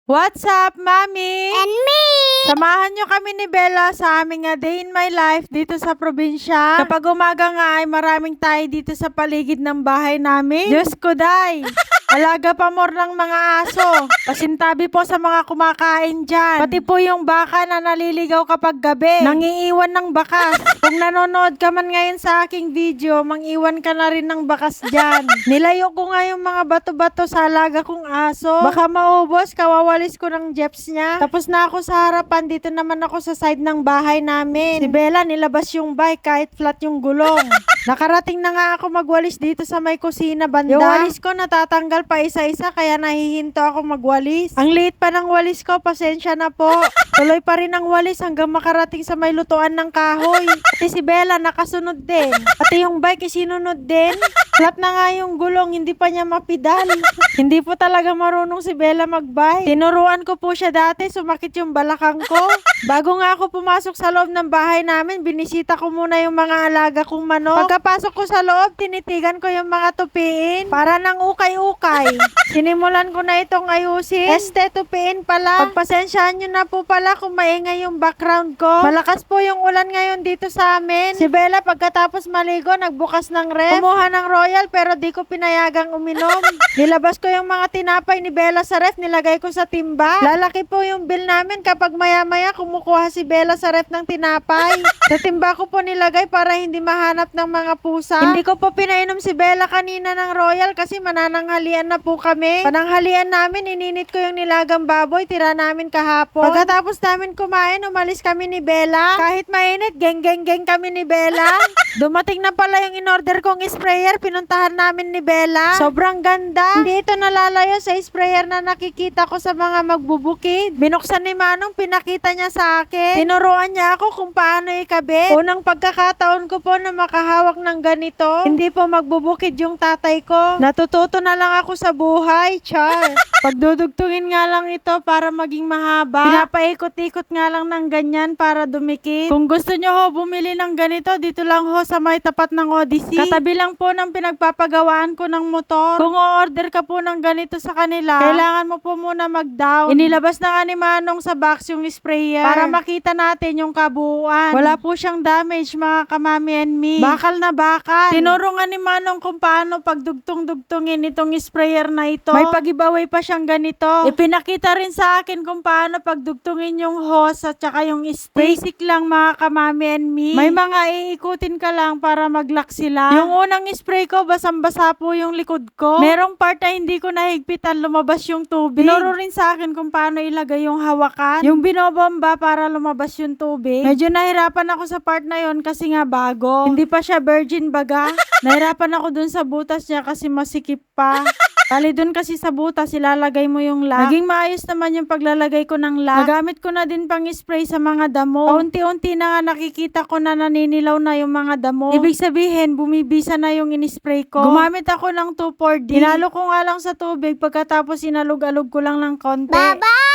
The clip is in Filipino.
What's up, Mami? And me! Samahan nyo kami ni Bella sa aming day in my life dito sa probinsya. Kapag umaga nga ay maraming tayo dito sa paligid ng bahay namin. Diyos ko, day! Alaga pa more ng mga aso. Pasintabi po sa mga kumakain dyan. Pati po yung baka na naliligaw kapag gabi. Nangiiwan ng bakas. Kung nanonood ka man ngayon sa aking video, mangiwan ka na rin ng bakas dyan. Nilayo ko nga yung mga bato-bato sa alaga kong aso. Baka maubos, kawawalis ko ng jeps niya. Tapos na ako sa harapan, dito naman ako sa side ng bahay namin. Si Bella nilabas yung bike kahit flat yung gulong. Nakarating na nga ako magwalis dito sa may kusina banda. Yung walis ko natatanggal pa isa-isa kaya nahihinto ako magwalis. Ang liit pa ng walis ko, pasensya na po. Tuloy pa rin ang walis hanggang makarating sa may lutuan ng kahoy. Pati si Bella nakasunod din. Pati yung bike isinunod din. Flat na nga yung gulong, hindi pa niya mapidal. Hindi po talaga marunong si Bella magbike. Tinuruan ko po siya dati, sumakit yung balakang ko. Bago nga ako pumasok sa loob ng bahay namin, binisita ko muna yung mga alaga kong manok. Pagkapasok ko sa loob, tinitigan ko yung mga tupiin. Para nang ukay-ukay. Sinimulan ko na itong ayusin. Tupiin pala. Pagpasensyahan nyo na po pala kung maingay yung background ko. Malakas po yung ulan ngayon dito sa amin. Si Bella pagkatapos maligo, nagbukas ng ref. Kumuha ng Royal pero di ko pinayagang uminom. Nilabas ko yung mga tinapay ni Bella sa ref, nilagay ko sa timba. Lalaki po yung bill namin kapag maya-maya kumukuha si Bella sa ref ng tinapay. Sa timba ko po nilagay para hindi mahanap ng mga pusa. Hindi ko po pinainom si Bella kanina ng Royal kasi manananghalian na po kami. Pananghalian namin, ininit ko yung nilagang baboy, tira namin kahapon. Pagkatapos namin kumain, umalis kami ni Bella. Kahit mainit, geng kami ni Bella. Dumating na pala yung in-order kong sprayer, pinuntahan namin ni Bella. Sobrang ganda. Hindi ito nalalayo sa sprayer na nakikita ko sa mga magbubukid. Binuksan ni Manong, pinakita niya sa akin. Tinuruan niya ako kung paano ikabit. Unang pagkakataon ko po na makahawak ng ganito. Hindi po magbubukid yung tatay ko. Natututo na lang ako sa buhay, char. Pagdudugtungin nga lang ito para maging mahaba. Pinapaikot-ikot nga lang ng ganyan para dumikit. Kung gusto nyo ho bumili ng ganito, dito lang ho sa may tapat ng Odyssey. Katabi lang po ng pinagpapagawaan ko ng motor. Kung o-order ka po ng ganito sa kanila, kailangan mo po muna mag-down. Inilabas na nga ni Manong sa box yung sprayer para makita natin yung kabuuan. Wala po siyang damage mga kamami and me. Bakal na bakal. Tinuro nga ni Manong kung paano pagdugtong-dugtungin itong sprayer na ito. May pag-giveaway pa siyang ganito. Ipinakita rin sa akin kung paano pagdugtungin yung hose at saka yung stick. Basic lang mga kamami and me. May mga iikutin ka lang para mag-lock sila. Yung unang spray ko, basang-basa po yung likod ko. Merong part na hindi ko nahigpitan, lumabas yung tubig. Tinuro rin sa akin kung paano ilagay yung hawakan. Yung binobomba para lumabas yung tubig. Medyo nahirapan ako sa part na yon kasi nga bago. Hindi pa siya virgin baga. Nahirapan ako dun sa butas niya kasi masikip pa. Kali dun kasi sa butas, ilalagay mo yung lock. Naging maayos naman yung paglalagay ko ng lock. Nagamit ko na din pang spray sa mga damo. Paunti-unti na nga nakikita ko na naninilaw na yung mga damo. Ibig sabihin, bumibisa na yung in-spray ko. Gumamit ako ng 2,4-D. Hinalo ko nga lang sa tubig pagkatapos inalog-alog ko lang ng konti. Baba!